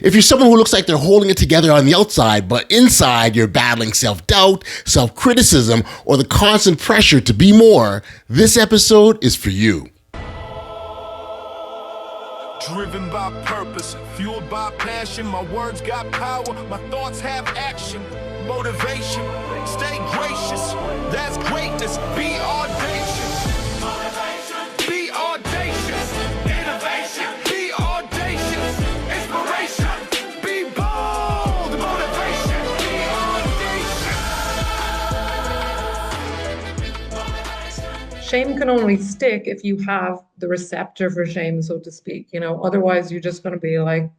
If you're someone who looks like they're holding it together on the outside, but inside you're battling self-doubt, self-criticism, or the constant pressure to be more, this episode is for you. Driven by purpose, fueled by passion, my words got power, my thoughts have action, motivation, stay gracious, that's greatness, be audacious, motivation, be audacious, innovation, be audacious, inspiration, be bold, motivation, be audacious. Shame can only stick if you have the receptor for shame, so to speak. Otherwise you're just going to be like,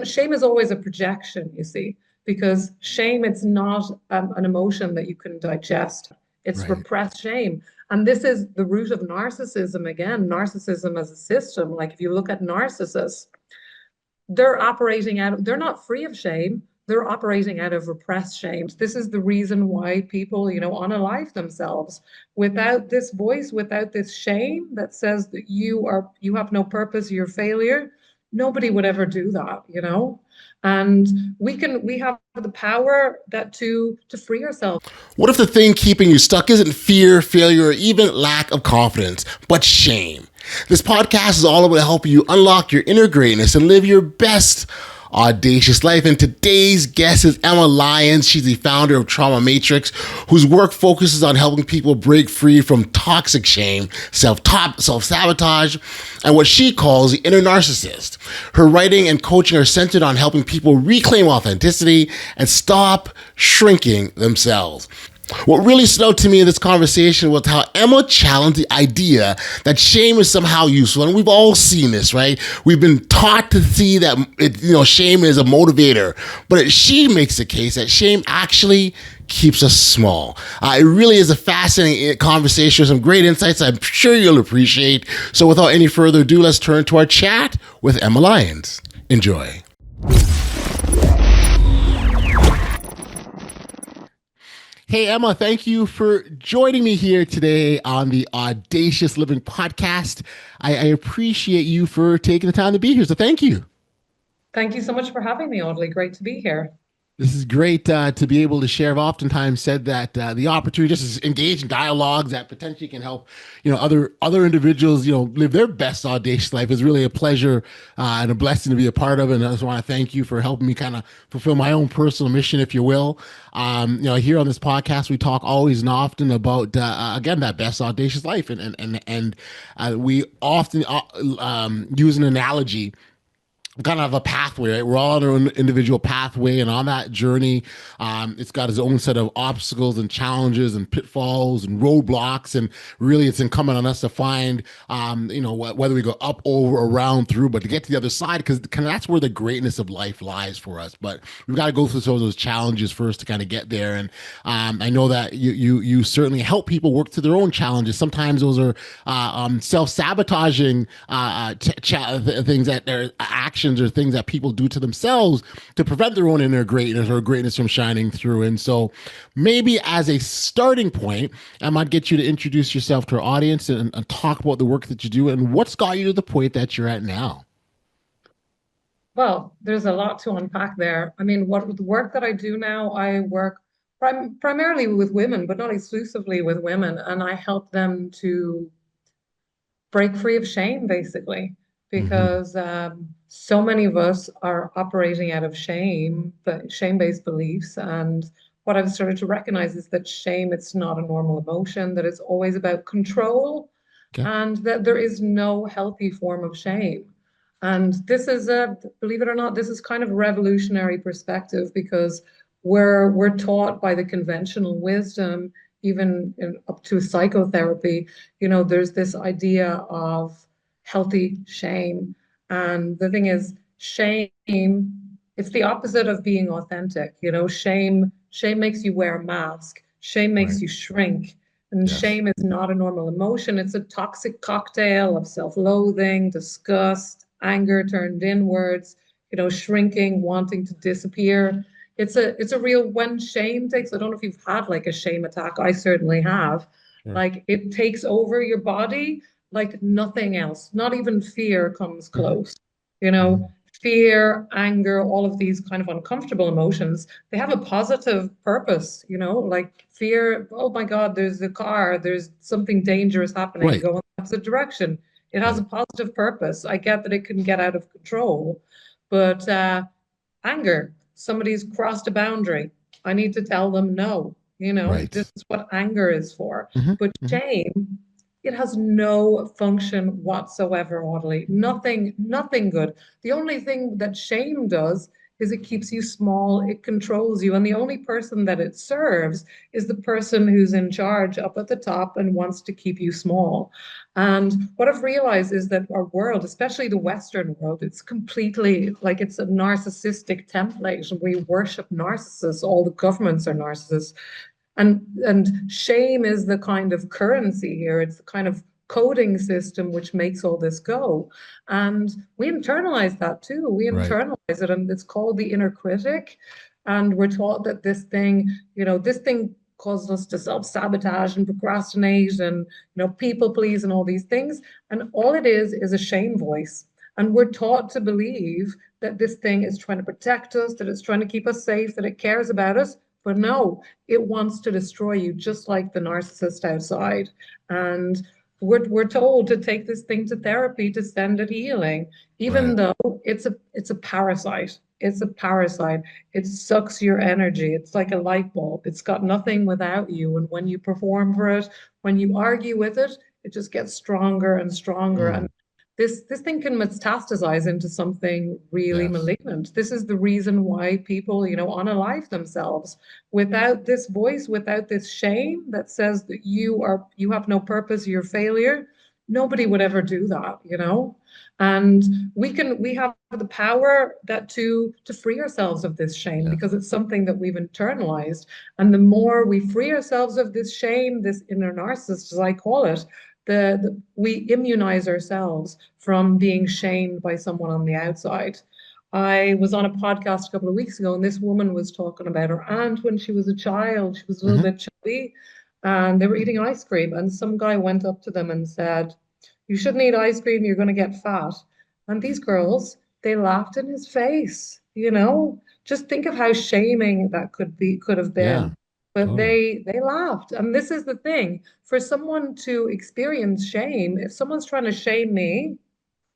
shame is always a projection, you see, because shame, it's not an emotion that you can digest. It's repressed shame. And this is the root of narcissism. Again, narcissism as a system. Like if you look at narcissists, they're not free of shame. They're operating out of repressed shame. This is the reason why people, unalive themselves without this voice, without this shame that says that you have no purpose, you're a failure. Nobody would ever do that, And we have the power to free ourselves. What if the thing keeping you stuck isn't fear, failure, or even lack of confidence, but shame? This podcast is all about helping you unlock your inner greatness and live your best audacious life. And today's guest is Emma Lyons. She's the founder of Trauma Matrix, whose work focuses on helping people break free from toxic shame, self-sabotage, and what she calls the inner narcissist. Her writing and coaching are centered on helping people reclaim authenticity and stop shrinking themselves. What really stood out to me in this conversation was how Emma challenged the idea that shame is somehow useful. And we've all seen this, right? We've been taught to see that shame is a motivator, but she makes the case that shame actually keeps us small. It really is a fascinating conversation with some great insights I'm sure you'll appreciate. So without any further ado, let's turn to our chat with Emma Lyons. Enjoy. Hey, Emma, thank you for joining me here today on the Audacious Living Podcast. I appreciate you for taking the time to be here, so thank you. Thank you so much for having me, Audley. Great to be here. This is great to be able to share. I've oftentimes said that the opportunity just to engage in dialogues that potentially can help, other individuals, live their best audacious life is really a pleasure and a blessing to be a part of. And I just want to thank you for helping me kind of fulfill my own personal mission, if you will. Here on this podcast, we talk always and often about, again, that best audacious life. And we often use an analogy, kind of a pathway, right? We're all on our own individual pathway, and on that journey, it's got its own set of obstacles and challenges and pitfalls and roadblocks, and really it's incumbent on us to find, whether we go up, over, around, through, but to get to the other side, because kind of that's where the greatness of life lies for us. But we've got to go through some of those challenges first to kind of get there. And I know that you certainly help people work through their own challenges. Sometimes those are self-sabotaging things that they're actions or things that people do to themselves to prevent their own inner greatness or greatness from shining through. And so maybe as a starting point, I might get you to introduce yourself to our audience and talk about the work that you do and what's got you to the point that you're at now. Well, there's a lot to unpack there. I mean, the work that I do now, I work primarily with women, but not exclusively with women. And I help them to break free of shame, basically, because so many of us are operating out of shame-based beliefs. And what I've started to recognize is that shame, it's not a normal emotion, that it's always about control, and that there is no healthy form of shame. And this is believe it or not, this is kind of a revolutionary perspective, because we're taught by the conventional wisdom, even up to psychotherapy, there's this idea of healthy shame. And the thing is, shame, it's the opposite of being authentic. Shame makes you wear a mask. Shame makes you shrink. And shame is not a normal emotion. It's a toxic cocktail of self-loathing, disgust, anger turned inwards, shrinking, wanting to disappear. It's a real, when shame takes, I don't know if you've had like a shame attack. I certainly have. Yeah. Like it takes over your body like nothing else. Not even fear comes close. fear, anger, all of these kind of uncomfortable emotions, they have a positive purpose, like fear, oh my God, there's a car, there's something dangerous happening, Right. go in the opposite direction. It has a Right. positive purpose. I get that it can get out of control, but anger, somebody's crossed a boundary. I need to tell them no. This Right. is what anger is for. Hmm. But Hmm. shame, it has no function whatsoever, Audley. Nothing good. The only thing that shame does is it keeps you small, it controls you. And the only person that it serves is the person who's in charge up at the top and wants to keep you small. And what I've realized is that our world, especially the Western world, it's completely like it's a narcissistic template, and we worship narcissists. All the governments are narcissists. And shame is the kind of currency here. It's the kind of coding system which makes all this go. And we internalize that too. We Right. internalize it, and it's called the inner critic. And we're taught that this thing causes us to self-sabotage and procrastinate and people please and all these things. And all it is a shame voice. And we're taught to believe that this thing is trying to protect us, that it's trying to keep us safe, that it cares about us. But no, it wants to destroy you, just like the narcissist outside. And we're told to take this thing to therapy to send it healing, even Right. though it's a parasite. It's a parasite. It sucks your energy. It's like a light bulb. It's got nothing without you. And when you perform for it, when you argue with it, it just gets stronger and stronger. And Mm. this thing can metastasize into something really Yes. malignant. This is the reason why people, unalive themselves. Without this voice, without this shame that says that you have no purpose, you're a failure, nobody would ever do that. And we have the power that to free ourselves of this shame Yeah. because it's something that we've internalized. And the more we free ourselves of this shame, this inner narcissist, as I call it, we immunize ourselves from being shamed by someone on the outside. I was on a podcast a couple of weeks ago, and this woman was talking about her aunt when she was a child. She was a little Hmm. bit chubby, and they were eating ice cream. And some guy went up to them and said, "You shouldn't eat ice cream, you're going to get fat." And these girls, they laughed in his face. Just think of how shaming that could have Yeah. been. But Totally. they laughed. And this is the thing. For someone to experience shame, if someone's trying to shame me,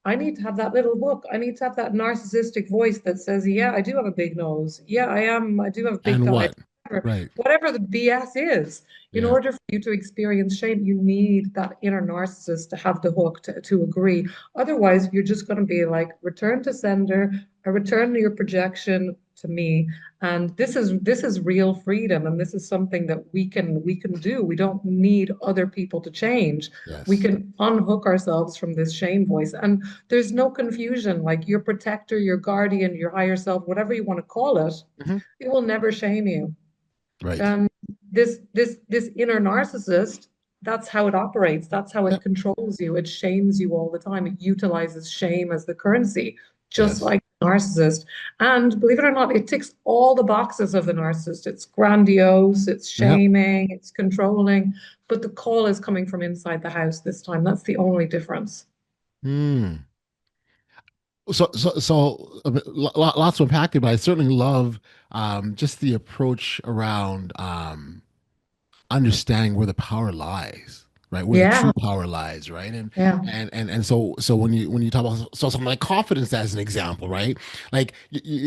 I need to have that little hook. I need to have that narcissistic voice that says, yeah, I do have a big nose. Yeah, I do have big And thighs. what? Right. Whatever the BS is, in Yeah. order for you to experience shame, you need that inner narcissist to have the hook to agree. Otherwise, you're just going to be like, return to sender, or return your projection to me. And this is real freedom, and this is something that we can do. We don't need other people to change. We Yes. can unhook ourselves from this shame voice. And there's no confusion. Like your protector, your guardian, your higher self, whatever you want to call it, Hmm. it will never shame you. Right. And this inner narcissist, that's how it operates. That's how Yep. it controls you. It shames you all the time. It utilizes shame as the currency, just Yes. like the narcissist. And believe it or not, it ticks all the boxes of the narcissist. It's grandiose, it's Yep. shaming, it's controlling, but the call is coming from inside the house this time. That's the only difference. Mm. So lots to unpack there, but I certainly love just the approach around understanding where the power lies, right? Where the true Yeah, power lies, right? And yeah, so when you talk about something like confidence as an example, right? Like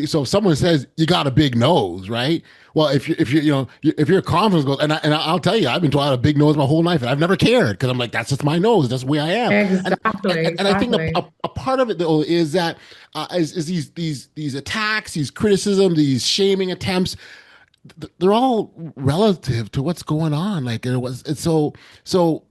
so if someone says you got a big nose, right? Well, if your confidence goes, and I'll tell you, I've been told I have a big nose my whole life, and I've never cared because I'm like, that's just my nose, that's the way I am. exactly, And I think exactly. a part of it though is that is these attacks, these criticism, these shaming attempts, they're all relative to what's going on. Like it was, it's so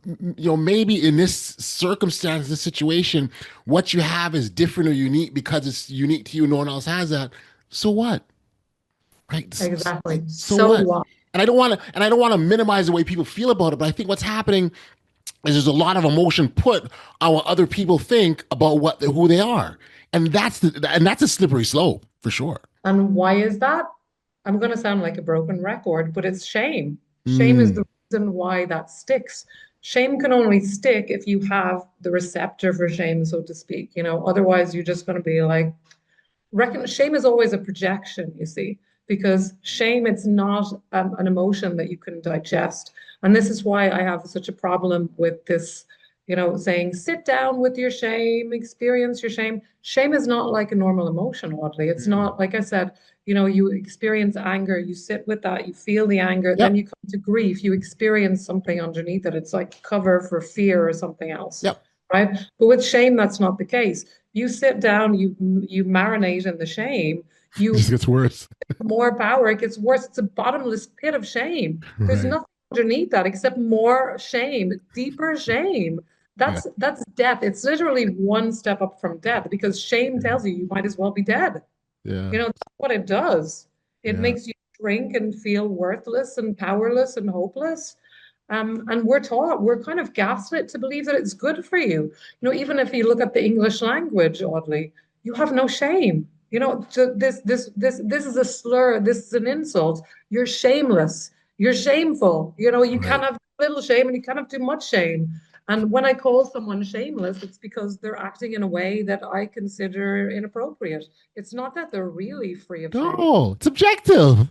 maybe in this circumstance, this situation, what you have is different or unique because it's unique to you. No one else has that. So what? Right? Exactly. So So what? what? And I don't want to minimize the way people feel about it, but I think what's happening is there's a lot of emotion put on what other people think about who they are, and that's a slippery slope for sure. And why is that? I'm going to sound like a broken record, but it's shame. Shame is Mm, the reason why that sticks. Shame can only stick if you have the receptor for shame, so to speak. Otherwise you're just going to be like, Shame is always a projection, you see, because shame, it's not an emotion that you can digest. And this is why I have such a problem with this, saying, sit down with your shame, experience your shame. Shame is not like a normal emotion, oddly. It's Mm. not, like I said, you experience anger, you sit with that, you feel the anger, then Yep. you come to grief, you experience something underneath it. It's like cover for fear or something else, Yep. right? But with shame, that's not the case. You sit down, you marinate in the shame, It just you gets worse. more power, it gets worse. It's a bottomless pit of shame. There's Right. nothing underneath that except more shame, deeper shame. Yeah. That's death. It's literally one step up from death because shame tells you you might as well be dead. Yeah. That's what it does. It Yeah. makes you shrink and feel worthless and powerless and hopeless. And we're kind of gaslit to believe that it's good for you. Even if you look at the English language, oddly, you have no shame. This is a slur. This is an insult. You're shameless. You're shameful. You can't Right. have little shame and you can't have too much shame. And when I call someone shameless, it's because they're acting in a way that I consider inappropriate. It's not that they're really free of shame. No, it's objective.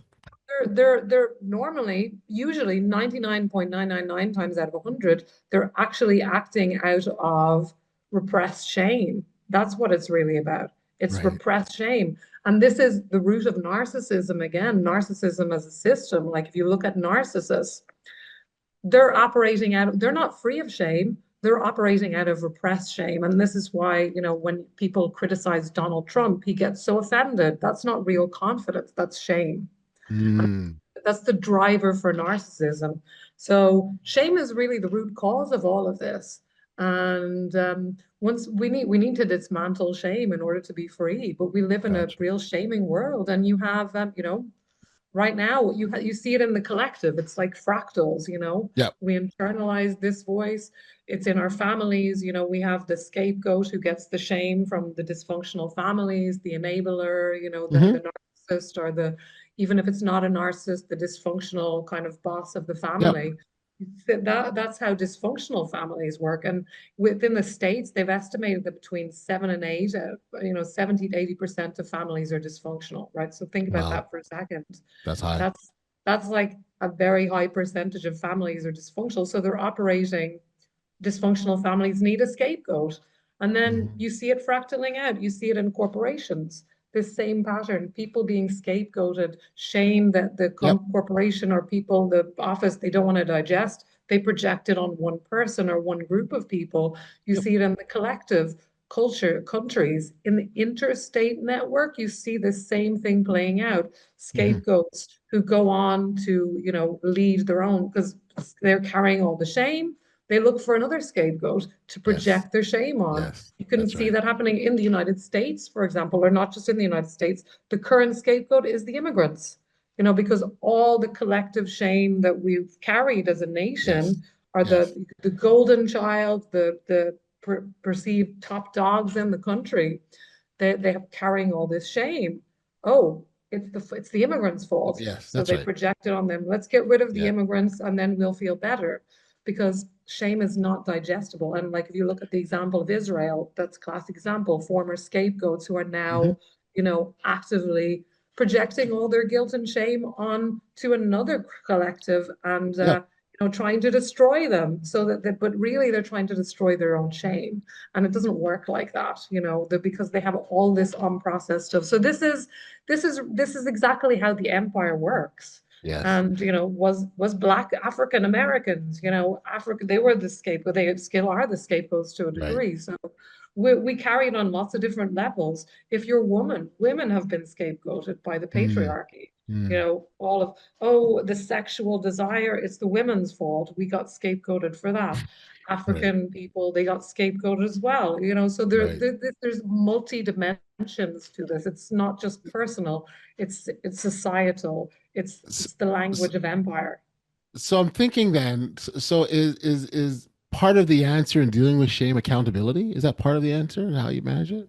They're normally, usually 99.999 times out of 100, they're actually acting out of repressed shame. That's what it's really about. It's Right. repressed shame. And this is the root of narcissism again, narcissism as a system. Like if you look at narcissists, they're not free of shame. They're operating out of repressed shame. And this is why, when people criticize Donald Trump, he gets so offended. That's not real confidence, that's shame. And Mm. that's the driver for narcissism. So shame is really the root cause of all of this. And once we need to dismantle shame in order to be free. But we live in a Gotcha. real shaming world, and you have right now you see it in the collective. It's like fractals. Yep. We internalize this voice. It's in our families. We have the scapegoat who gets the shame from the dysfunctional families, the enabler, Hmm. the narcissist, or the, even if it's not a narcissist, the dysfunctional kind of boss of the Yep. family. That's how dysfunctional families work. And within the States, they've estimated that between 7 and 8, 70 to 80% of families are dysfunctional, right? So think about Wow. that for a second. That's high. That's like a very high percentage of families are dysfunctional. So they're operating, dysfunctional families need a scapegoat. And then Mhm. you see it fractaling out. You see it in corporations. This same pattern, people being scapegoated, shame that the Yep. corporation or people, the office, they don't want to digest. They project it on one person or one group of people. You Yep. see it in the collective culture, countries, in the interstate network. You see the same thing playing out. Hmm. Scapegoats who go on to, lead their own because they're carrying all the shame. They look for another scapegoat to Yes. project their shame on. Yes. You can That's see right. that happening in the United States, for example, or not just in the United States. The current scapegoat is the immigrants, because all the collective shame that we've carried as a Yes. nation are Yes. the golden child, the perceived top dogs in the country. They have carrying all this shame. Oh, it's the immigrants' fault. Yes. So That's they right. project it on them. Let's get rid of the Yeah. immigrants and then we'll feel better because shame is not digestible. And like if you look at the example of Israel, that's a classic example, former scapegoats who are Hmm. now, actively projecting all their guilt and shame on to another collective and Yep. trying to destroy them so but really they're trying to destroy their own shame. And it doesn't work like that, because they have all this unprocessed stuff. So this is exactly how the empire works. Yes. And was Black African Americans, Africa, they were the scapegoat, they still are the scapegoats to a Right. degree. So we carry it on lots of different levels. If you're a woman, women have been scapegoated by the Mm. patriarchy. Mm. All of, oh, the sexual desire, it's the women's fault. We got scapegoated for that. Right. African people, they got scapegoated as well. So Right. there's multi dimensions to this. It's not just personal. It's societal. It's So, it's the language of empire. so I'm thinking then, so is part of the answer in dealing with shame accountability? Is that part of the answer and how you manage it?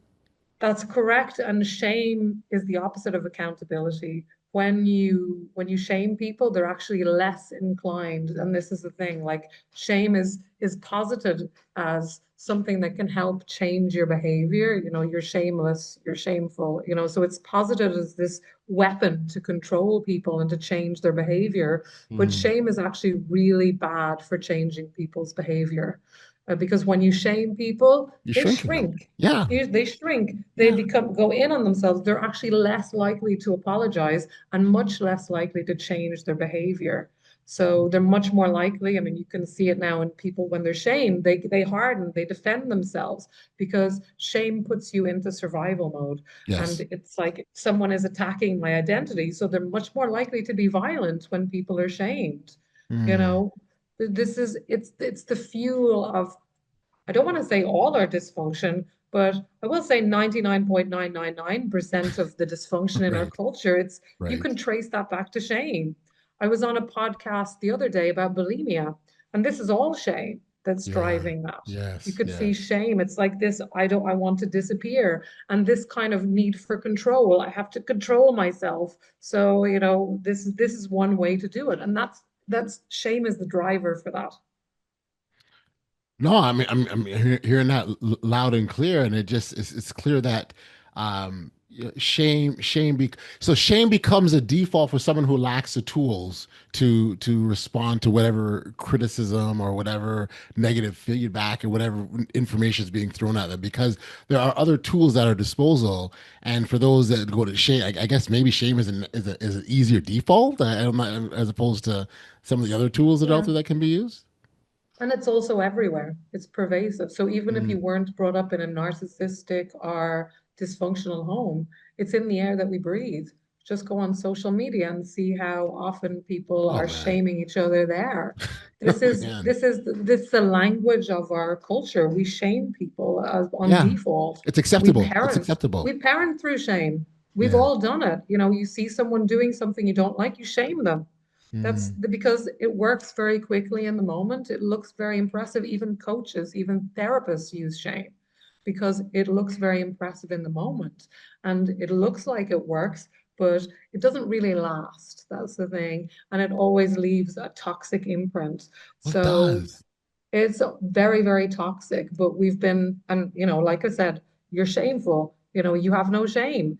That's correct. And shame is the opposite of accountability. When you shame people, they're actually less inclined. And this is the thing, like shame is posited as something that can help change your behavior. You're shameless, you're shameful, so it's posited as this weapon to control people and to change their behavior. But Mm. shame is actually really bad for changing people's behavior. Because when you shame people, You're they shrinking them. shrink. Yeah. They shrink. They Yeah. become go in on themselves. They're actually less likely to apologize and much less likely to change their behavior. So they're much more likely. I mean, you can see it now in people when they're shamed, they harden, they defend themselves because shame puts you into survival mode. Yes. And it's like someone is attacking my identity. So they're much more likely to be violent when people are shamed. You Mm. know, this is it's the fuel of, I don't want to say all our dysfunction, but I will say 99.999% of the dysfunction in our Right. culture, you Right. can trace that back to shame. I was on a podcast the other day about bulimia, and this is all shame that's Yeah. driving that. You Yes. could see Yes. shame. It's like this, I want to disappear. And this kind of need for control. I have to control myself. So, this is one way to do it. And that's shame is the driver for that. No, I mean, I'm hearing that loud and clear, and it's clear that so shame becomes a default for someone who lacks the tools to respond to whatever criticism or whatever negative feedback or whatever information is being thrown at them, because there are other tools at our disposal, and for those that go to shame, I guess maybe shame is an easier default, as opposed to some of the other tools that are out Yeah. there that can be used. And it's also everywhere. It's pervasive. So even if you Mm. weren't brought up in a narcissistic or dysfunctional home, it's in the air that we breathe. Just go on social media and see how often people Oh are man. shaming each other there. This Oh is man. this is this is the language of our culture. We shame people as on Yeah. default. It's We acceptable. It's parent. acceptable. We parent through shame. We've Yeah. all done it. You see someone doing something you don't like, you shame them. Mm. Because it works very quickly in the moment. It looks very impressive. Even coaches, even therapists use shame because it looks very impressive in the moment. And it looks like it works, but it doesn't really last. That's the thing. And it always leaves a toxic imprint. What So does? it's very, very toxic, but and like I said, you're shameful. You have no shame.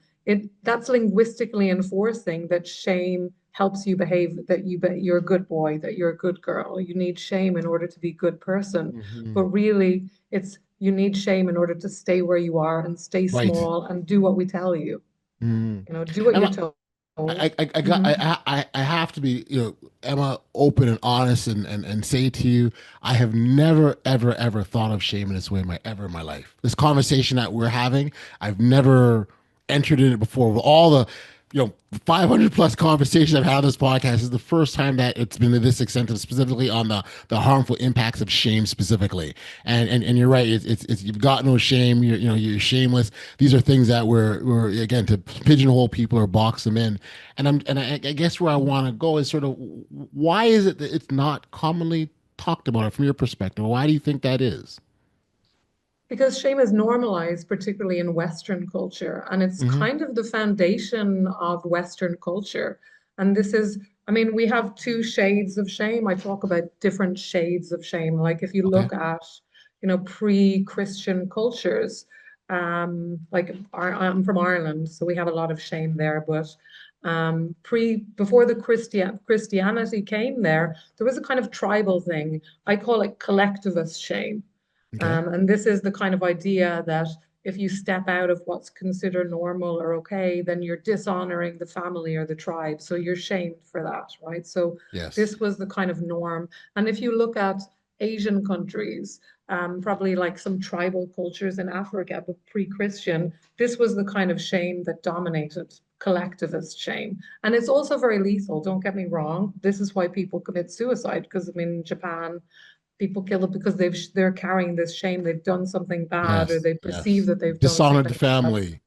That's linguistically enforcing that shame helps you behave, that you're a good boy, that you're a good girl. You need shame in order to be a good person. Hmm. But really, it's you need shame in order to stay where you are and stay Right. small and do what we tell you. Mm. Do what you're Emma, told. I got Mhm. I have to be, Emma, open and honest, and say to you, I have never ever thought of shame in this way in my life. This conversation that we're having, I've never entered in it before. With all the 500 plus conversations I've had on this podcast, is the first time that it's been to this extent, specifically on the harmful impacts of shame specifically. And you're right. It's you've got no shame. You're shameless. These are things that we're again, to pigeonhole people or box them in. And I guess where I want to go is sort of, why is it that it's not commonly talked about from your perspective? Why do you think that is? Because shame is normalized, particularly in Western culture, and it's Hmm. kind of the foundation of Western culture. And I mean, we have two shades of shame. I talk about different shades of shame. Like if you Okay. look at, pre-Christian cultures, I'm from Ireland, so we have a lot of shame there. But before the Christianity came there was a kind of tribal thing. I call it collectivist shame. Okay. And this is the kind of idea that if you step out of what's considered normal or okay, then you're dishonoring the family or the tribe. So you're shamed for that, right? So Yes. this was the kind of norm. And if you look at Asian countries, probably like some tribal cultures in Africa, but pre-Christian, this was the kind of shame that dominated, collectivist shame. And it's also very lethal, don't get me wrong. This is why people commit suicide, because I mean, Japan, people kill it because they're carrying this shame. They've done something bad, or Yes. they perceive Yes. that they've done Dishonored the something bad. family.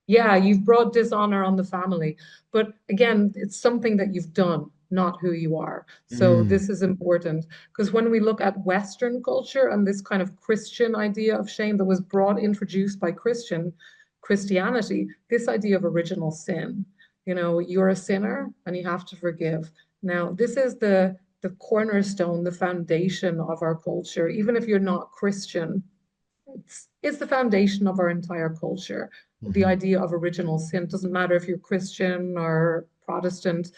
Yeah, you've brought dishonor on the family. But again, it's something that you've done, not who you are. So Mm. this is important because when we look at Western culture and this kind of Christian idea of shame that was introduced by Christianity, this idea of original sin. You know, you're a sinner and you have to forgive. Now, this is the cornerstone, the foundation of our culture. Even if you're not Christian, it's the foundation of our entire culture. The Hmm. idea of original sin doesn't matter if you're Christian or Protestant,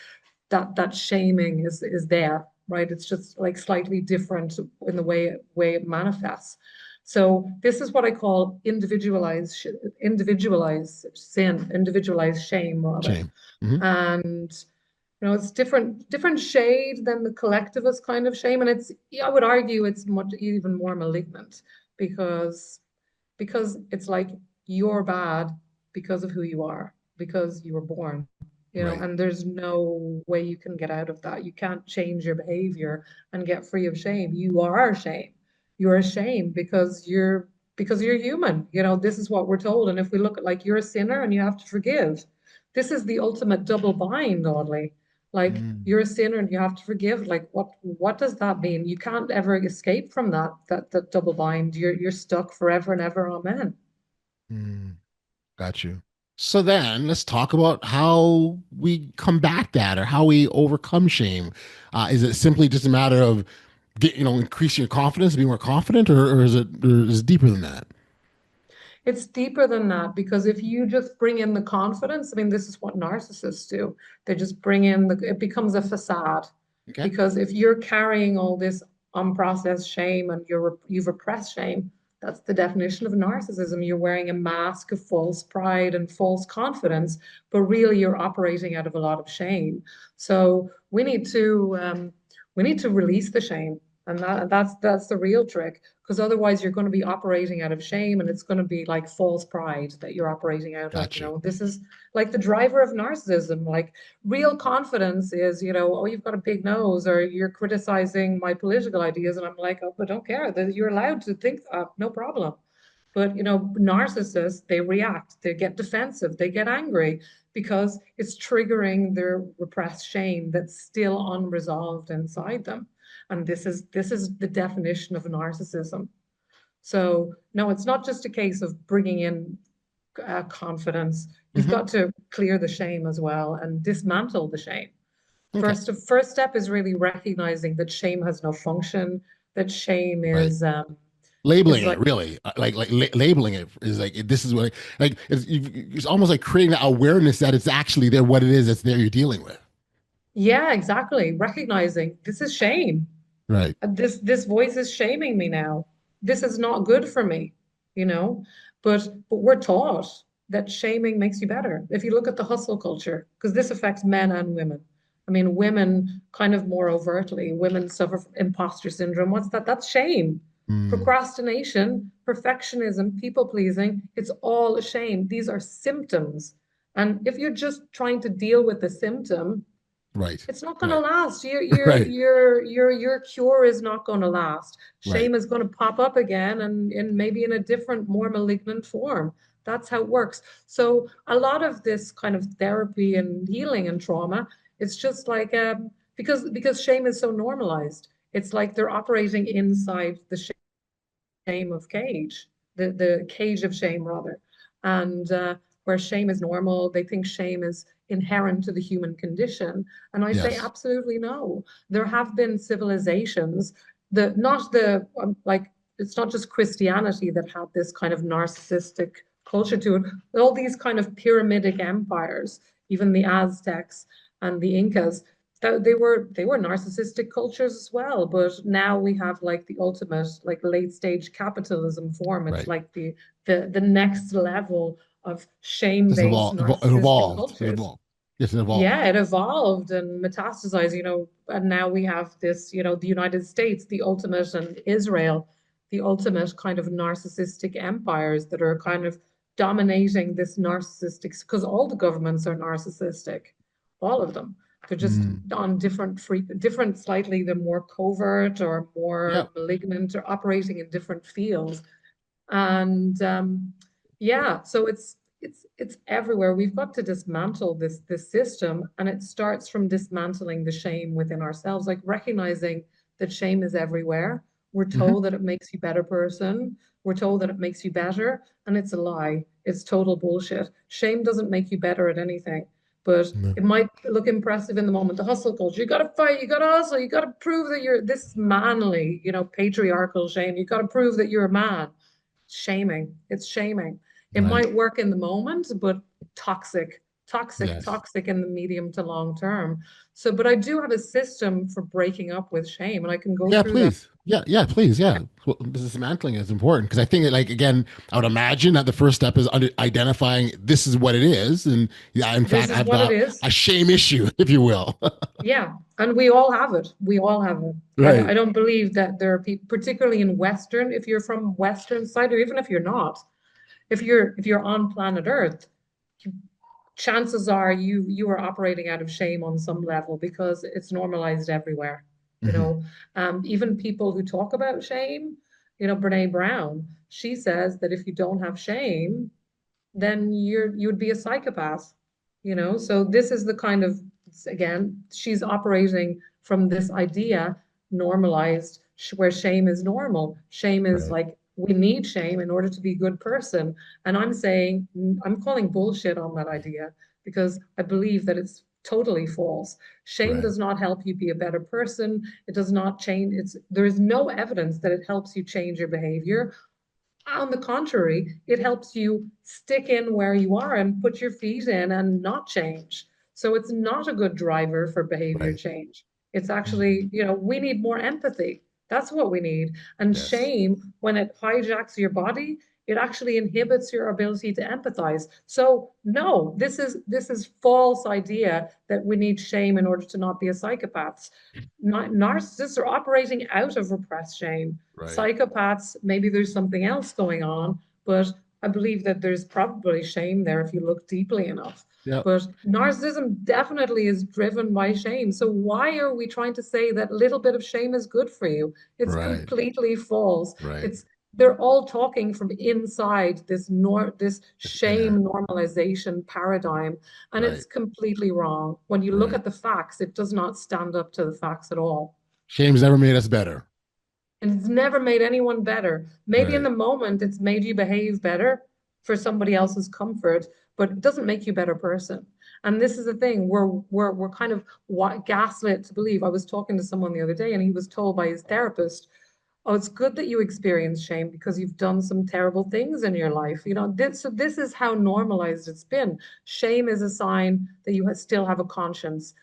that shaming is there, right? It's just like slightly different in the way it manifests. So this is what I call individualized sin, individualized shame rather. Shame. Hmm. And it's different shade than the collectivist kind of shame. And I would argue it's much even more malignant because it's like you're bad because of who you are, because you were born, Right. and there's no way you can get out of that. You can't change your behavior and get free of shame. You are shame. You're ashamed because you're human. This is what we're told. And if we look at like you're a sinner and you have to forgive, this is the ultimate double bind, oddly. Like Mm. you're a sinner and you have to forgive. Like what does that mean? You can't ever escape from that double bind. You're stuck forever and ever. Amen. Mm. Got you. So then let's talk about how we combat that or how we overcome shame. Is it simply just a matter of increasing your confidence, being more confident, or is it deeper than that? It's deeper than that because if you just bring in the confidence, I mean, this is what narcissists do. They just bring in it becomes a facade. Okay. Because if you're carrying all this unprocessed shame and you've repressed shame, that's the definition of narcissism. You're wearing a mask of false pride and false confidence, but really you're operating out of a lot of shame. So we need to release the shame. And that's the real trick, because otherwise you're going to be operating out of shame and it's going to be like false pride that you're operating out of. Got you. This is like the driver of narcissism. Like real confidence is, oh, you've got a big nose, or you're criticizing my political ideas. And I'm like, oh, but don't care that you're allowed to think that, no problem. But narcissists, they react, they get defensive, they get angry because it's triggering their repressed shame that's still unresolved inside them. And this is the definition of narcissism. So no, it's not just a case of bringing in confidence. You've Hmm. got to clear the shame as well and dismantle the shame. Okay. First step is really recognizing that shame has no function, that shame Right. is Labeling it like, really, labeling it is like this is what it's almost like creating that awareness that it's actually there, what it is that's there you're dealing with. yeah, exactly. Recognizing this is shame. Right. This voice is shaming me now. This is not good for me, you know. But we're taught that shaming makes you better. If you look at the hustle culture, because this affects men and women. I mean, women kind of more overtly. Women suffer from imposter syndrome. What's that? That's shame. Mm. Procrastination, perfectionism, people pleasing. It's all a shame. These are symptoms. And if you're just trying to deal with the symptom, Right. it's not going to Right. last. Your Right. your your your cure is not going to last. Right. Shame is going to pop up again, and maybe in a different, more malignant form. That's how it works. So a lot of this kind of therapy and healing and trauma, it's just like because shame is so normalized. It's like they're operating inside the shame of cage, the cage of shame rather, and where shame is normal, they think shame is inherent to the human condition, and I say Yes. absolutely no. There have been civilizations that not the like it's not just Christianity that had this kind of narcissistic culture to it. All these kind of pyramidic empires, even the Aztecs and the Incas, they were narcissistic cultures as well, but now we have like the ultimate like late stage capitalism form. It's Right. like the next level of It's shame-based It narcissistic evolved. It cultures. evolved. Yes, it evolved. Yeah, it evolved and metastasized, and now we have this, the United States, the ultimate, and Israel, the ultimate kind of narcissistic empires that are kind of dominating this narcissistic, because all the governments are narcissistic, all of them. They're just Mm. on different slightly, they're more covert or Yeah. more malignant or operating in different fields. And yeah, so it's everywhere. We've got to dismantle this system, and it starts from dismantling the shame within ourselves, like recognizing that shame is everywhere. We're Hmm. told that it makes you a better person. we're told that it makes you better, and it's a lie. It's total bullshit. Shame doesn't make you better at anything, but No. it might look impressive in the moment. The hustle culture, you got to fight, you got to hustle, you got to prove that you're this manly, patriarchal shame. You got to prove that you're a man. Shaming. It's shaming. It Right. might work in the moment, but toxic, toxic, Yes. toxic in the medium to long term. So, but I do have a system for breaking up with shame, and I can go Yeah, through that. please. Yeah, yeah, please. Yeah. Well, dismantling is important because I think that, like, again, I would imagine that the first step is identifying this is what it is. And yeah, in This fact, is I've what it got is. a shame issue, if you will. Yeah, and we all have it. We all have it. I Right. don't believe that there are people, particularly in Western, if you're from Western side, or even if you're not, if you're on planet Earth, chances are you are operating out of shame on some level because it's normalized everywhere. You Hmm. know, even people who talk about shame, Brene Brown, she says that if you don't have shame, then you'd be a psychopath. So this is the kind of, again, she's operating from this idea, normalized, where shame is normal. Shame is Right. like, we need shame in order to be a good person. And I'm saying, I'm calling bullshit on that idea because I believe that it's totally false. Shame Right. does not help you be a better person. It does not change. There is no evidence that it helps you change your behavior. On the contrary, it helps you stick in where you are and put your feet in and not change. So it's not a good driver for behavior Right. change. It's actually, Mhm. we need more empathy. That's what we need. And Yes. shame, when it hijacks your body, it actually inhibits your ability to empathize. So no, this is false idea that we need shame in order to not be a psychopath. Narcissists are operating out of repressed shame. Right. Psychopaths, maybe there's something else going on, but I believe that there's probably shame there if you look deeply enough. Yep. But narcissism definitely is driven by shame. So why are we trying to say that little bit of shame is good for you? It's Right. completely false. Right. They're all talking from inside this It's inner. shame normalization paradigm, and Right. it's completely wrong. When you look Right. at the facts, it does not stand up to the facts at all. Shame's never made us better. And it's never made anyone better. Maybe in Right. the moment it's made you behave better for somebody else's comfort, but it doesn't make you a better person. And this is the thing, we're kind of gaslit to believe. I was talking to someone the other day and he was told by his therapist, oh, it's good that you experience shame because you've done some terrible things in your life. So this is how normalized it's been. Shame is a sign that you still have a conscience.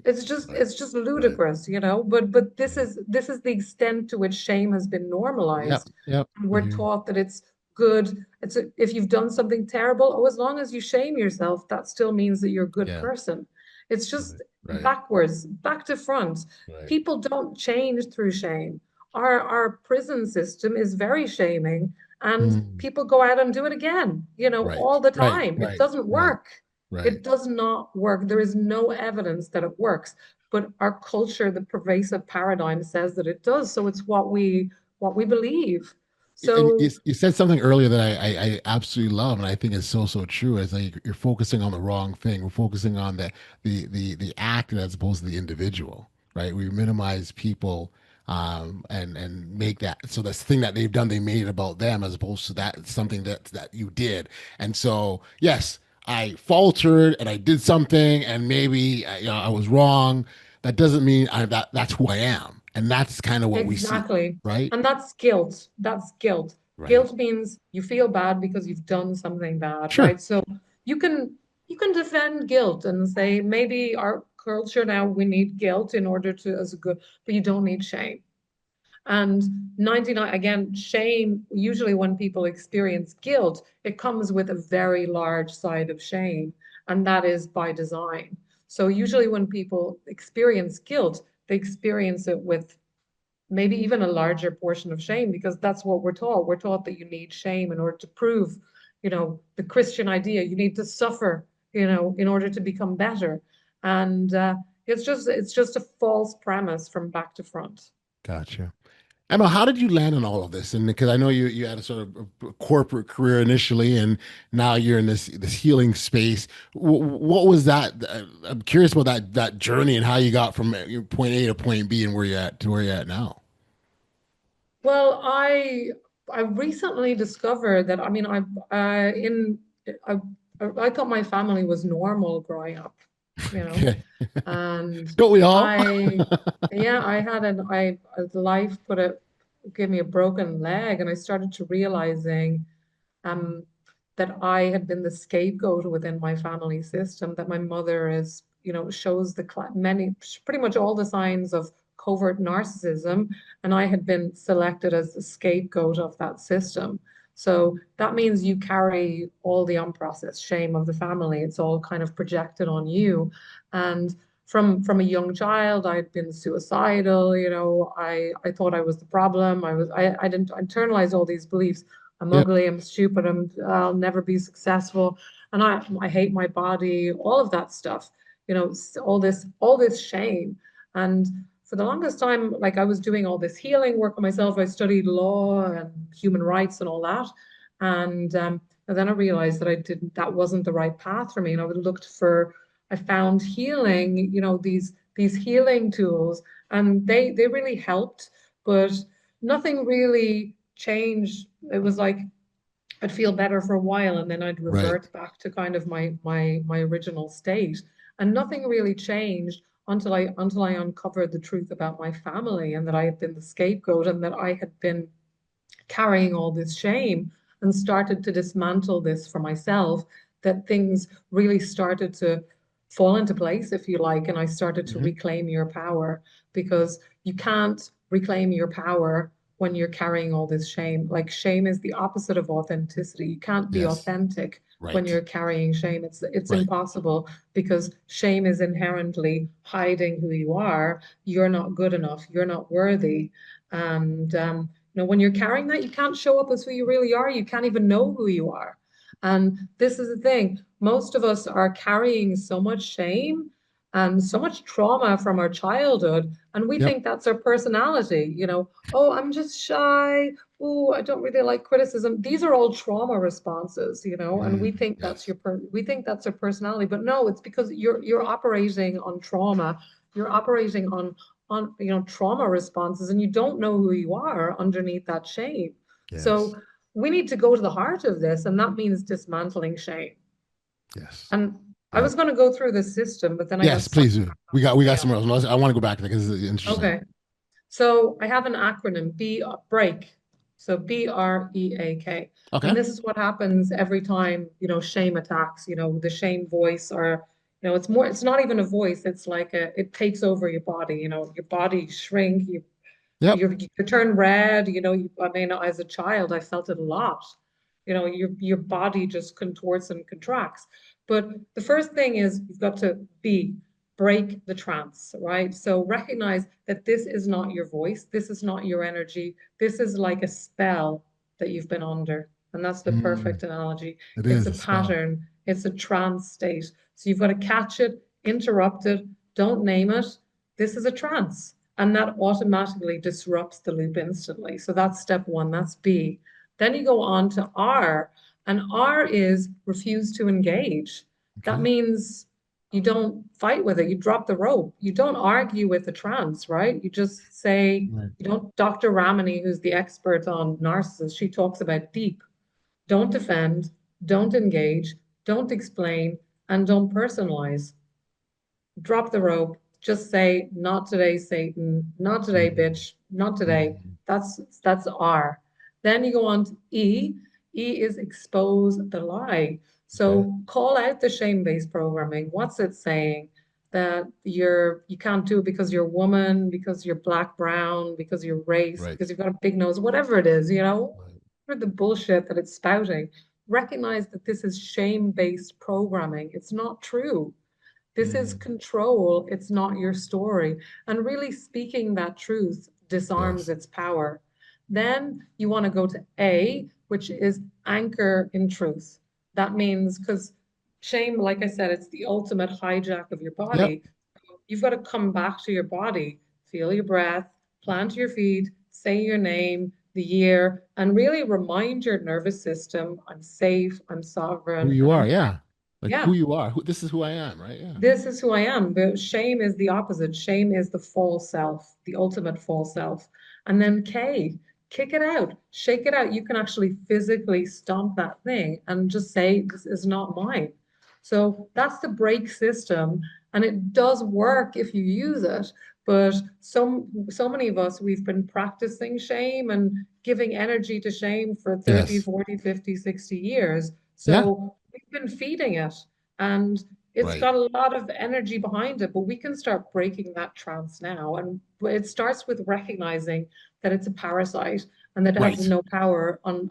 It's just Right. it's just Right. ludicrous, but this Right. is this is the extent to which shame has been Yep. normalized. Yep. And we're Mhm. taught that it's good. If you've done something terrible, oh, as long as you shame yourself, that still means that you're a good Yeah. person. It's Right. just Right. backwards, back to front. Right. People don't change through shame. Our prison system is very shaming, and Mm. people go out and do it again, Right. all the Right. time. It Right. doesn't Right. work. Right. It does not work. There is no evidence that it works, but our culture, the pervasive paradigm says that it does. So it's what we believe. And you, So you said something earlier that I absolutely love, and I think is so so true. Is like you're focusing on the wrong thing. We're focusing on the act as opposed to the individual, right? We minimize people, and make that so this thing that they've done, they made it about them as opposed to that something that you did. And so yes, I faltered and I did something, and maybe I was wrong. That doesn't mean that's who I am, and that's kind of what we see, exactly. right? And that's guilt. That's guilt. Right. Guilt means you feel bad because you've done something bad, Sure. right? So you can you can defend guilt and say maybe our culture now we need guilt in order to as a good, but you don't need shame. And 99, again, shame, usually when people experience guilt, it comes with a very large side of shame, and that is by design. So usually when people experience guilt, they experience it with maybe even a larger portion of shame because that's what we're taught. We're taught that you need shame in order to prove, the Christian idea, you need to suffer, in order to become better. And it's just a false premise from back to front. Gotcha. Emma, how did you land on all of this? And because I know you had a sort of a corporate career initially, and now you're in this healing space. What was that? I'm curious about that journey and how you got from point A to point B and where you're at to where you're at now. Well, I recently discovered that I mean I I thought my family was normal growing up, you know, Okay. and Don't we all? I yeah I had an I life put a gave me a broken leg, and I started to realizing um, that I had been the scapegoat within my family system, that my mother is, shows many, pretty much all the signs of covert narcissism, and I had been selected as the scapegoat of that system. So that means you carry all the unprocessed shame of the family. It's all kind of projected on you. And from a young child, I'd been suicidal, I thought I was the problem. I didn't internalize all these beliefs. I'm Yep. ugly, I'm stupid, I'll never be successful, and I hate my body, all of that stuff, all this shame. And for the longest time, like I was doing all this healing work on myself. I studied law and human rights and all that. And then I realized that that wasn't the right path for me. And I found healing, these healing tools, and they really helped, but nothing really changed. It was like I'd feel better for a while, and then I'd Right. revert back to kind of my original state. And nothing really changed until I uncovered the truth about my family, and that I had been the scapegoat, and that I had been carrying all this shame, and started to dismantle this for myself, that things really started to fall into place, if you like, and I started to Hmm. reclaim your power, because you can't reclaim your power when you're carrying all this shame. Like, shame is the opposite of authenticity. You can't be Yes. authentic when Right. you're carrying shame. It's Right. impossible, because shame is inherently hiding who you are. You're not good enough. You're not worthy. And when you're carrying that, you can't show up as who you really are. You can't even know who you are. And this is the thing. Most of us are carrying so much shame and so much trauma from our childhood, and we Yep. think that's our personality. Oh, I'm just shy. Oh, I don't really like criticism. These are all trauma responses, and we Mm, think that's yes. we think that's our personality. But no, it's because you're operating on trauma. You're operating on trauma responses, and you don't know who you are underneath that shame. Yes. So we need to go to the heart of this, and that means dismantling shame. Yes. And I Yep. was going to go through this system, but then I got Yes, please sidetracked do. on We something got else. somewhere else. I want to go back to that because it's interesting. Okay. So I have an acronym, B.R.E.A.K. So B.R.E.A.K. Okay. And this is what happens every time, shame attacks, the shame voice, or, it's not even a voice. It's like it takes over your body, your body shrink, Yep. you turn red, I mean, as a child, I felt it a lot. Your body just contorts and contracts. But the first thing is you've got to break the trance, right? So recognize that this is not your voice, this is not your energy, this is like a spell that you've been under. And that's the Mm, perfect analogy. it It's is a a spell. pattern, it's a trance state. So you've got to catch it, interrupt it, don't name it. This is a trance. And that automatically disrupts the loop instantly. So that's step one, that's B. Then you go on to R, and R is refuse to engage. That Okay. means you don't fight with it, you drop the rope. You don't argue with the trance, right? You just say, Right. Dr. Ramani, who's the expert on narcissists, she talks about deep. Don't defend, don't engage, don't explain, and don't personalize. Drop the rope. Just say, not today, Satan, not today, Mm, bitch, not today. mm, That's R. Then you go on to E. E is expose the lie. okay. So call out the shame-based programming. What's it saying? That you can't do it because you're a woman, because you're black, brown, because you're race, Right. because you've got a big nose, whatever it is, Right. for the bullshit that it's spouting. Recognize that this is shame-based programming. It's not true. This is Mm, control. It's not your story. And really speaking that truth disarms yes. its power. Then you want to go to A, which is anchor in truth. That means, because shame, like I said, it's the ultimate hijack of your Yep. body. You've got to come back to your body, feel your breath, plant your feet, say your name, the year, and really remind your nervous system, I'm safe, I'm Who sovereign, you and are. I'm, Yeah. Like yeah, who you are. This is who I am. Right. Yeah. this is who I am. But shame is the opposite. Shame is the false self, the ultimate false self. And then K. kick it out, shake it out. You can actually physically stomp that thing and just say, this is not mine. So that's the break system. And it does work if you use it. But so many of us, we've been practicing shame and giving energy to shame for 30, Yes. 40, 50, 60 years. Yeah. So we've been feeding it. And it's Right. got a lot of energy behind it, but we can start breaking that trance now. And it starts with recognizing that it's a parasite and that it has Right. no power on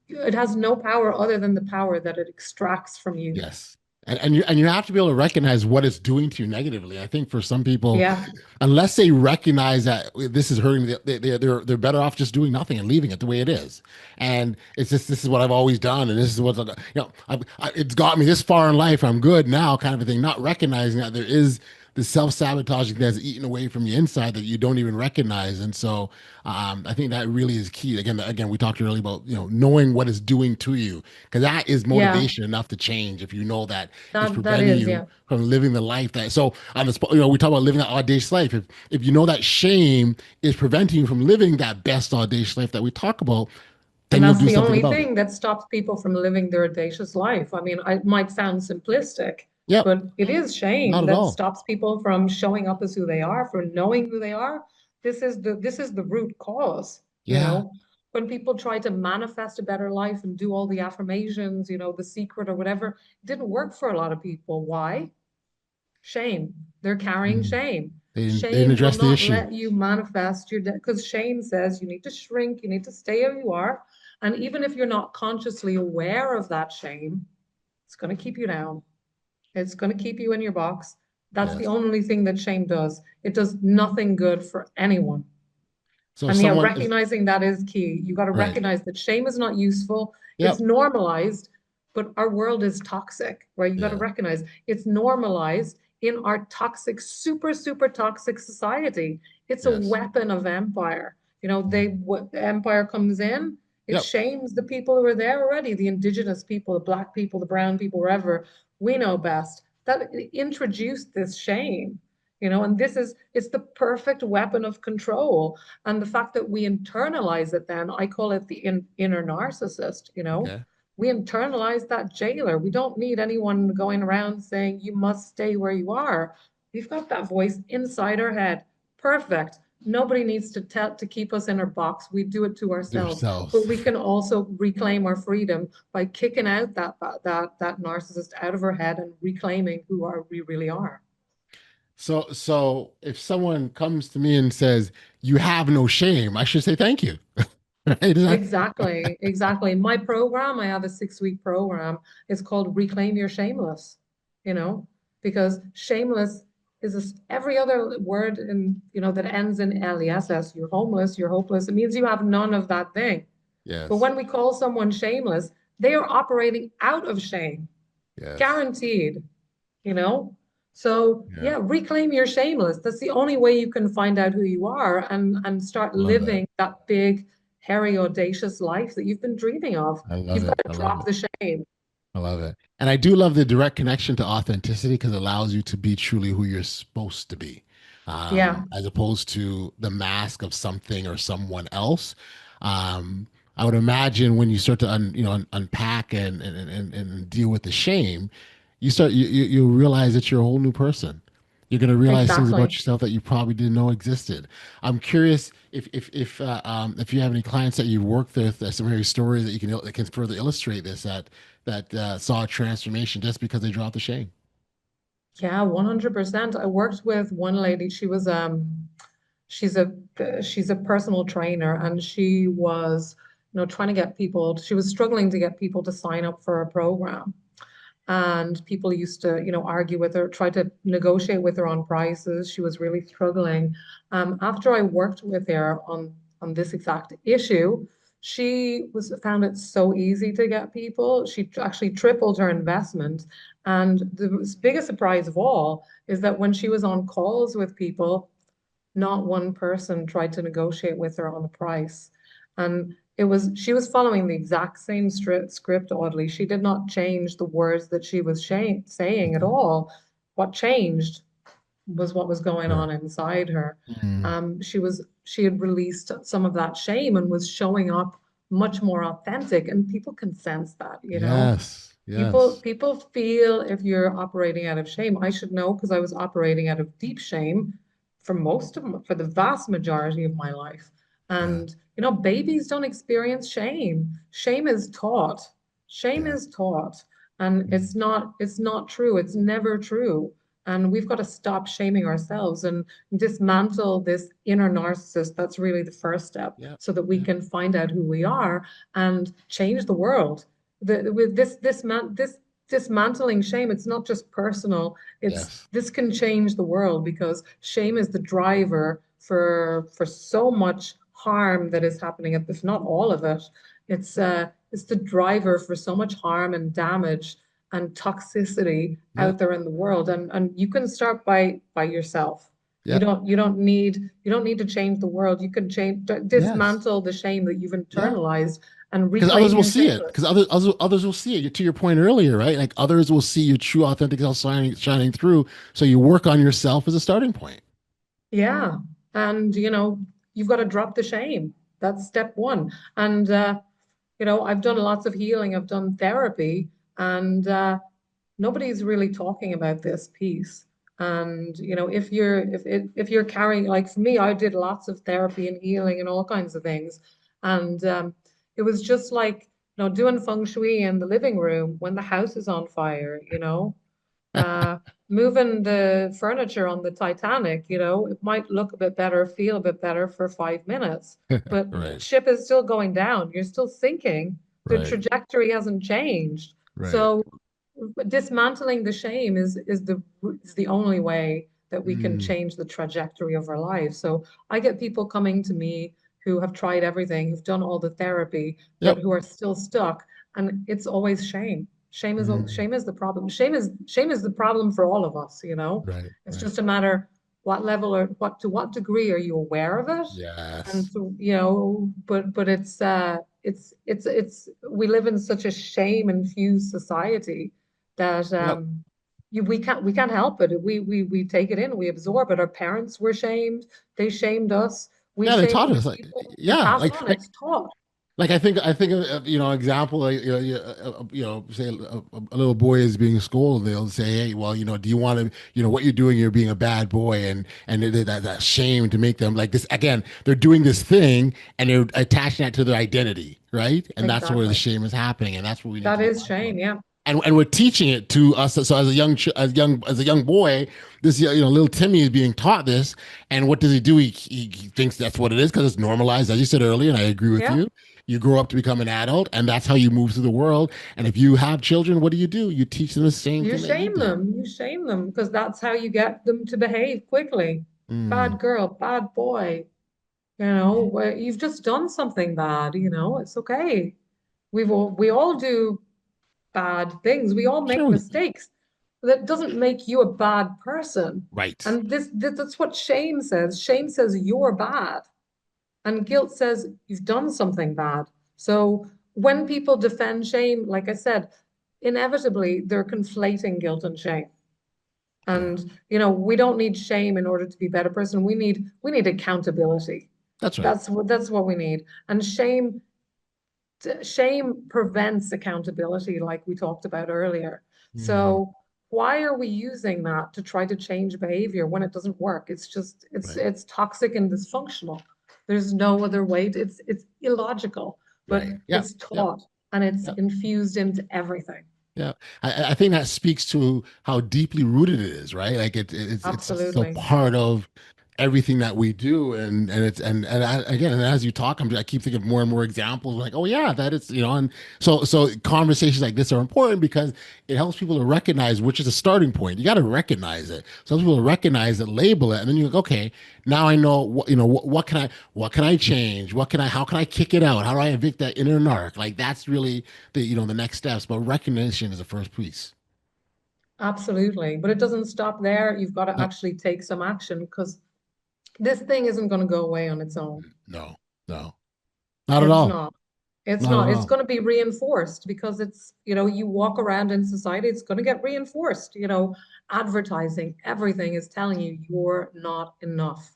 it has no power other than the power that it extracts from you. Yes. And you have to be able to recognize what it's doing to you negatively. I think for some people, Yeah, unless they recognize that this is hurting, they're better off just doing nothing and leaving it the way it is. And it's just this is what I've always done, and this is what it's got me this far in life. I'm good now, kind of a thing. Not recognizing that there is the self-sabotaging that's eaten away from the inside that you don't even recognize. And so I think that really is key. Again, we talked earlier about knowing what it's doing to you, because that is yeah, motivation enough to change. If you know that it's that preventing is, you yeah. from living the life that. So on the spot, we talk about living that audacious life. If you know that shame is preventing you from living that best audacious life that we talk about, And then you'll that's do the something only about it. thing that stops people from living their audacious life. I mean, it might sound simplistic, Yep. but it is Not shame at that all. stops people from showing up as who they are, from knowing who they are. This is the root cause, you Yeah. know. When people try to manifest a better life and do all the affirmations, the secret or whatever, it didn't work for a lot of people. Why? Shame. They're carrying Mm. shame. They didn't Shame will address the not issue. let you manifest your because shame says you need to shrink, you need to stay who you are. And even if you're not consciously aware of that shame, it's going to keep you down. It's going to keep you in your box. That's the Yes. only thing that shame does. It does nothing good for anyone. So if And yeah, someone is recognizing that is key. You got to right. recognize that shame is not useful. It's Yep. normalized, but our world is toxic, right? You got to Yeah. recognize it's normalized in our toxic, super, super toxic society. It's a Yes. weapon of empire. Mm. What the empire comes in, it Yep. shames the people who are there already, the indigenous people, the black people, the brown people, wherever. We know best. That introduced this shame, and it's the perfect weapon of control. And the fact that we internalize it, then I call it the inner narcissist. Okay. We internalize that jailer. We don't need anyone going around saying, you must stay where you are. We've got that voice inside our head. Perfect. Nobody needs to keep us in our box. We do it to ourselves. But Themselves. we can also reclaim our freedom by kicking out that narcissist out of our head and reclaiming we really are. So if someone comes to me and says, "You have no shame," I should say thank you. Right? Is that Exactly, exactly. My program, I have a 6-week program. It's called Reclaim Your Shameless, you know, because shameless is every other word that ends in LESS. You're homeless, you're hopeless. It means you have none of that thing. But yes. when we call someone shameless, they are operating out of shame, Yes. guaranteed, you know? So Yeah. yeah, reclaim your shameless. That's the only way you can find out who you are and start I love that. living that big, hairy, audacious life that you've been dreaming of. I love You've got it. I to love drop it. the shame. I love it. And I do love the direct connection to authenticity because it allows you to be truly who you're supposed to be, Yeah, as opposed to the mask of something or someone else. Um, I would imagine when you start to unpack and deal with the shame, you realize that you're a whole new person. You're going to realize things about exactly. yourself that you probably didn't know existed. I'm curious if you have any clients that you've worked with, some very stories that can further illustrate this that saw a transformation just because they dropped the shame. Yeah, 100%. I worked with one lady. She's a she's a personal trainer, and she was, trying to get people, she was struggling to get people to sign up for a program. And people used to, argue with her, try to negotiate with her on prices. She was really struggling. After I worked with her on this exact issue, she was found it so easy to get people. She actually tripled her investment. And the biggest surprise of all is that when she was on calls with people, not one person tried to negotiate with her on the price. And she was following the exact same script, oddly. She did not change the words that she was saying at Okay. all. What changed was what was going Sure. on inside her. Mm. She had released some of that shame and was showing up much more authentic, and people can sense that, you know. Yes. People Yes. people feel if you're operating out of shame. I should know because I was operating out of deep shame for the vast majority of my life. Yeah. And you know, babies don't experience shame. Shame is taught. Shame Yeah. is taught. And Mm. it's not true. It's never true. And we've got to stop shaming ourselves and dismantle this inner narcissist. That's really the first step Yeah. so that we Yeah. can find out who we are and change the world with this dismantling shame, it's not just personal. It's Yes. this can change the world because shame is the driver for so much harm that is happening, if not all of it. It's the driver for so much harm and damage and toxicity Yeah. out there in the world. And you can start by yourself. Yeah. You don't need to change the world. You can Yes. dismantle the shame that you've Yeah. internalized and Because others reclaim will your see it. shameless. Because others will see it. To your point earlier, right? Like others will see your true, authentic self shining through. So you work on yourself as a starting point. Yeah. And, you know, you've got to drop the shame. That's step one. And, you know, I've done lots of healing, I've done therapy, and nobody's really talking about this piece. And, you know, if you're carrying, like for me, I did lots of therapy and healing and all kinds of things. And it was just like, you know, doing feng shui in the living room when the house is on fire, you know. uh, Moving the furniture on the Titanic, you know, it might look a bit better, feel a bit better for 5 minutes, but Right. ship is still going down. You're still sinking. The Right. trajectory hasn't changed. Right. So dismantling the shame is the only way that we can Mm. change the trajectory of our lives. So I get people coming to me who have tried everything, who've done all the therapy, but Yep. who are still stuck, and it's always shame. Mm. Shame is the problem. Shame is the problem for all of us, you know. Right. It's Right. just a matter what level or what degree are you aware of it? And Yes. so, you know, but it's we live in such a shame infused society that Yep. we can't help it. We take it in, we absorb it. Our parents were shamed, they shamed us, we Yeah, they shame taught other us like people. It's yeah, passed on, it's taught. like I think of you know example like you know say a little boy is being scolded, they'll say, hey, well, you know, do you want to, you know, what you're doing, you're being a bad boy, and that shame to make them like this again, they're doing this thing and they're attaching that to their identity, right? And that's where the Exactly. shame is happening, and that's what we need That to be is mindful of. shame, yeah. And we're teaching it to us. So as a as a young boy, this, you know, little Timmy is being taught this, and what does he do? He thinks that's what it is because it's normalized, as you said earlier, and I agree with Yeah. you. You grow up to become an adult, and that's how you move through the world. And if you have children, what do? You teach them the same thing that you did. You shame them because that's how you get them to behave quickly. Mm, Bad girl, bad boy, you know, where you've just done something bad, you know, it's okay. We all do bad things. We all sure make we do. mistakes. That doesn't make you a bad person. Right. And that's what shame says. Shame says you're bad. And guilt says you've done something bad. So when people defend shame, like I said, inevitably they're conflating guilt and shame. Yeah. And you know, we don't need shame in order to be a better person. We need accountability. That's right. That's what we need. And shame prevents accountability, like we talked about earlier. Mm, So why are we using that to try to change behavior when it doesn't work? It's just right. it's toxic and dysfunctional. There's no other way. It's illogical, but Right. Yeah. it's Yeah. taught and it's Yeah. infused into everything. Yeah, I think that speaks to how deeply rooted it is, right? Like it's just so Absolutely. part of everything that we do, and it's and again, and as you talk, I keep thinking of more and more examples, like, oh yeah, that is, you know, and so conversations like this are important because it helps people to recognize which is a starting point. You got to recognize it. Some people recognize it, label it, and then you go, okay, now I know what, you know, what can I change? How can I kick it out? How do I evict that inner narc? Like that's really the, you know, the next steps. But recognition is the first piece. Absolutely. But it doesn't stop there. You've got to No, actually take some action because this thing isn't going to go away on its own. no, no, not at It's all. not. It's Not at not. It's all. going to be reinforced because it's, you walk around in society, it's going to get reinforced. Advertising, everything is telling you you're not enough.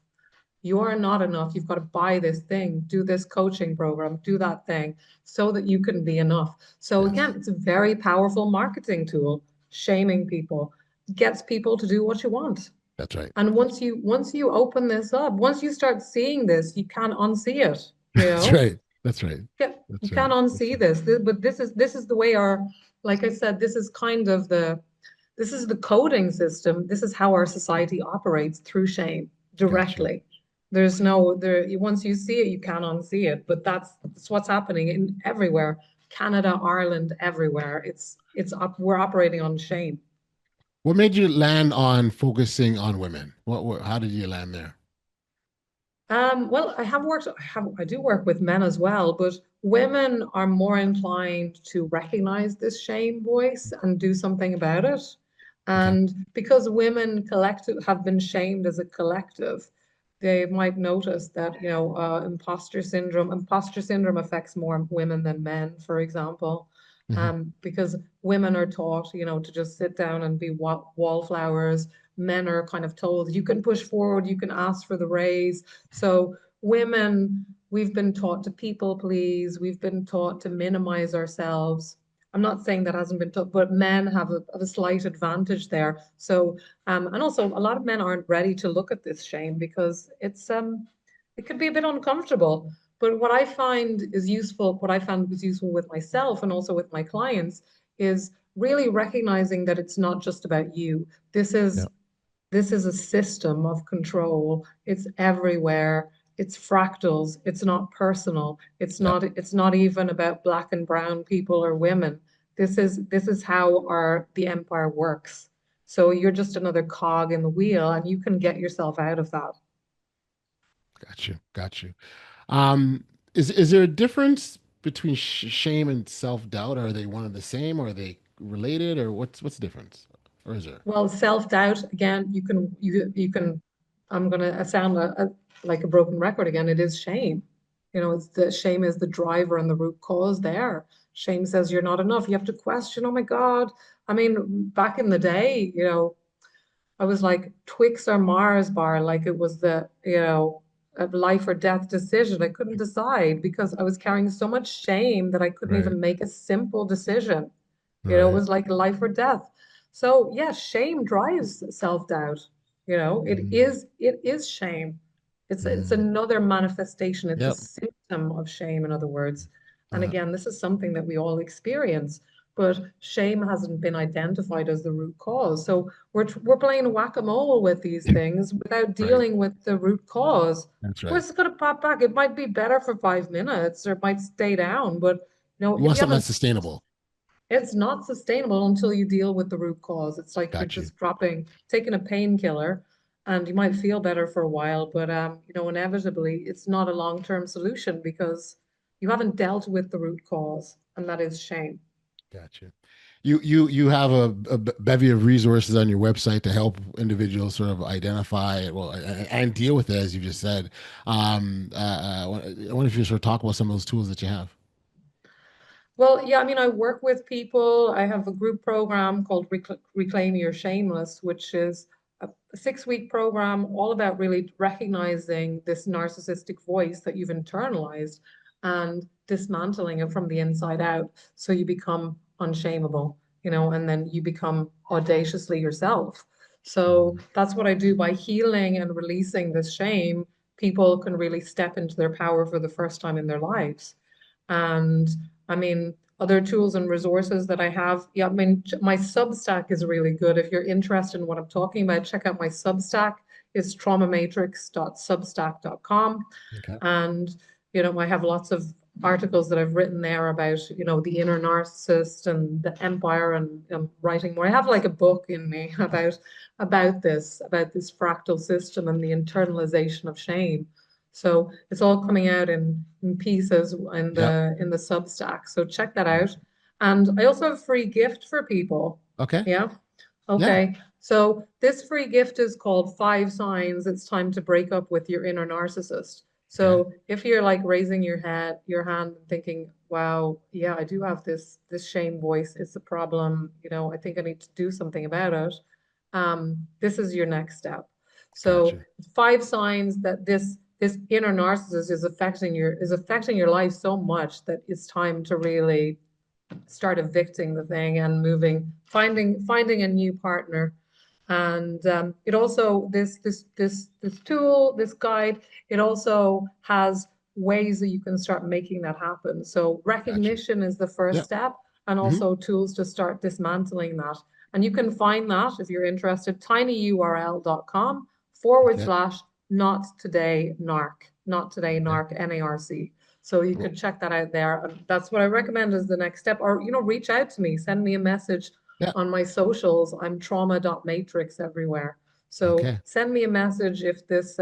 You are not enough. You've got to buy this thing, do this coaching program, do that thing so that you can be enough. So Yes, again, it's a very powerful marketing tool. Shaming people gets people to do what you want. that's right. And once you open this up, once you start seeing this, you can't unsee it, That's right. That's right. you That's right. can't unsee this. But this is the way like I said, this is the coding system. This is how our society operates through shame Gotcha. directly. There's no there. Once you see it, you can't unsee it. But that's what's happening in everywhere. Canada, Ireland, everywhere. It's up. We're operating on shame. What made you land on focusing on women? How did you land there? Well, I do work with men as well, but women are more inclined to recognize this shame voice and do something about it. Okay. And because women collective have been shamed as a collective, they might notice that, imposter syndrome affects more women than men, for example. Hmm. Because women are taught, to just sit down and be wallflowers. Men are kind of told you can push forward, you can ask for the raise. So women, we've been taught to people please, we've been taught to minimize ourselves. I'm not saying that hasn't been taught, but men have a slight advantage there. So, and also a lot of men aren't ready to look at this shame because it could be a bit uncomfortable. But what I found was useful with myself and also with my clients is really recognizing that it's not just about you. This Yeah. is this is a system of control. It's everywhere. It's fractals. It's not personal. Yeah. It's not even about black and brown people or women. This is how the empire works. So you're just another cog in the wheel and you can get yourself out of that. Got you. Got you. Um, is there a difference between shame and self-doubt? Are they one and the same? Or are they related? Or what's the difference? Or is there? Well, self-doubt, again, you can I'm gonna sound like a broken record again. It is shame. It's the shame is the driver and the root cause there. Shame says you're not enough. You have to question, oh my God. I mean, back in the day, I was like Twix or Mars bar, like it was a life or death decision. I couldn't decide because I was carrying so much shame that I couldn't Right. even make a simple decision. It Right. was like life or death. So yeah, shame drives self-doubt. It Mm, is shame. It's mm. another manifestation. It's a Yep. symptom of shame, in other words. And Uh, again, this is something that we all experience, but shame hasn't been identified as the root cause. So we're playing whack-a-mole with these things without right. dealing with the root cause. That's Of right. course, it's going to pop back. It might be better for 5 minutes, or it might stay down, but You if want you something that's haven't sustainable. it's not sustainable until you deal with the root cause. It's like you're Got you. just taking a painkiller, and you might feel better for a while, but inevitably it's not a long-term solution because you haven't dealt with the root cause, and that is shame. Got you. You have a bevy of resources on your website to help individuals sort of identify well and deal with it, as you just said. I wonder if you sort of talk about some of those tools that you have. Well, yeah, I mean, I work with people. I have a group program called Reclaim Your Shameless, which is a 6-week program all about really recognizing this narcissistic voice that you've internalized and dismantling it from the inside out. So you become unshameable, and then you become audaciously yourself. So Mhm. that's what I do by healing and releasing this shame. People can really step into their power for the first time in their lives. And I mean, other tools and resources that I have. Yeah, I mean, my Substack is really good. If you're interested in what I'm talking about, check out my Substack. It's traumamatrix.substack.com. Okay. And, I have lots of articles that I've written there about, the inner narcissist and the empire and writing more. I have like a book in me about this fractal system and the internalization of shame. So it's all coming out in pieces Yep. in the Substack. So check that out. And I also have a free gift for people. Okay. Yeah. Yeah. Okay. So this free gift is called 5 Signs It's Time to Break Up with Your Inner Narcissist. So if you're like raising your hand and thinking, wow, yeah, I do have this shame voice, it's a problem, I think I need to do something about it. This is your next step. So Gotcha. 5 signs that this inner narcissist is affecting your life so much that it's time to really start evicting the thing and finding a new partner. And it also this tool, this guide, it also has ways that you can start making that happen. So Gotcha. recognition is the first Yep. step, and Hmm. also tools to start dismantling that. And you can find that if you're interested, tinyurl.com forward Okay. slash not today narc, not today Okay. narc, NARC. So you Cool. could check that out there. And that's what I recommend as the next step. Or, reach out to me, send me a message Yeah. on my socials. I'm trauma.matrix everywhere. So Okay. send me a message if this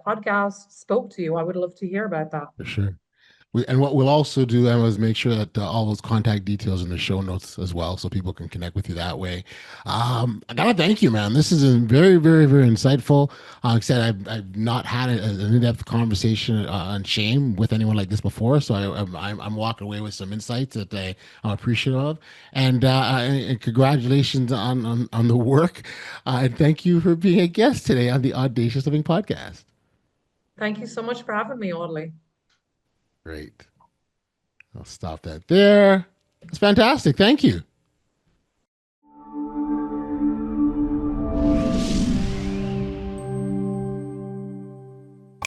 podcast spoke to you. I would love to hear about that. For sure. And what we'll also do, Emma, is make sure that all those contact details in the show notes as well, so people can connect with you that way. I gotta thank you, man. This is a very, very, very insightful. Like I said, I've not had an in-depth conversation on shame with anyone like this before, so I'm walking away with some insights that I'm appreciative of. And congratulations on the work. And thank you for being a guest today on the Audacious Living Podcast. Thank you so much for having me, Audley. Great. I'll stop that there. It's fantastic. Thank you.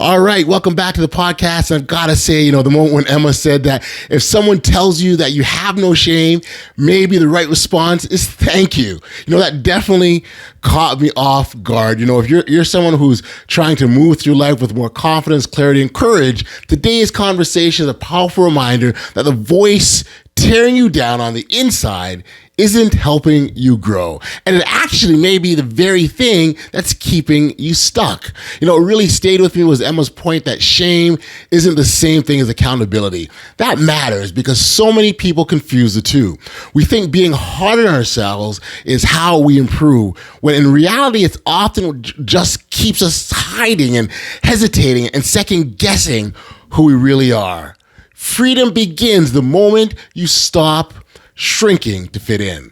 All right, welcome back to the podcast. I've got to say, the moment when Emma said that if someone tells you that you have no shame, maybe the right response is thank you. That definitely caught me off guard. If you're someone who's trying to move through life with more confidence, clarity, and courage, today's conversation is a powerful reminder that the voice tearing you down on the inside isn't helping you grow. And it actually may be the very thing that's keeping you stuck. What really stayed with me was Emma's point that shame isn't the same thing as accountability. That matters because so many people confuse the two. We think being hard on ourselves is how we improve, when in reality, it's often just keeps us hiding and hesitating and second guessing who we really are. Freedom begins the moment you stop shrinking to fit in.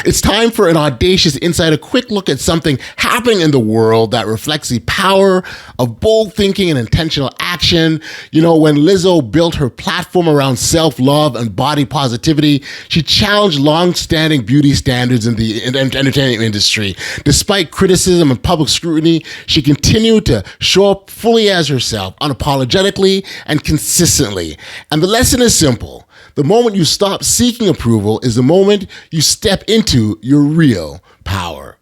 It's time for an audacious insight, a quick look at something happening in the world that reflects the power of bold thinking and intentional action. When Lizzo built her platform around self-love and body positivity, she challenged long-standing beauty standards in the entertainment industry. Despite criticism and public scrutiny, she continued to show up fully as herself, unapologetically and consistently. And the lesson is simple. The moment you stop seeking approval is the moment you step into your real power.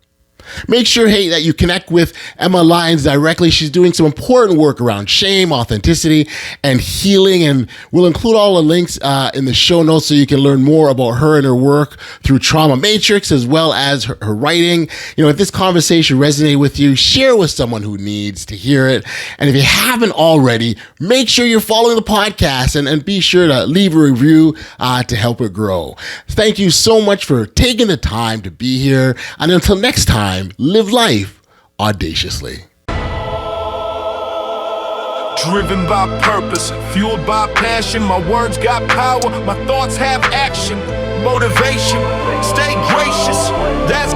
Make sure, that you connect with Emma Lyons directly. She's doing some important work around shame, authenticity, and healing. And we'll include all the links in the show notes so you can learn more about her and her work through Trauma Matrix, as well as her writing. If this conversation resonated with you, share with someone who needs to hear it. And if you haven't already, make sure you're following the podcast and be sure to leave a review to help it grow. Thank you so much for taking the time to be here. And until next time, live life audaciously. Driven by purpose, fueled by passion. My words got power, my thoughts have action. Motivation, stay gracious. That's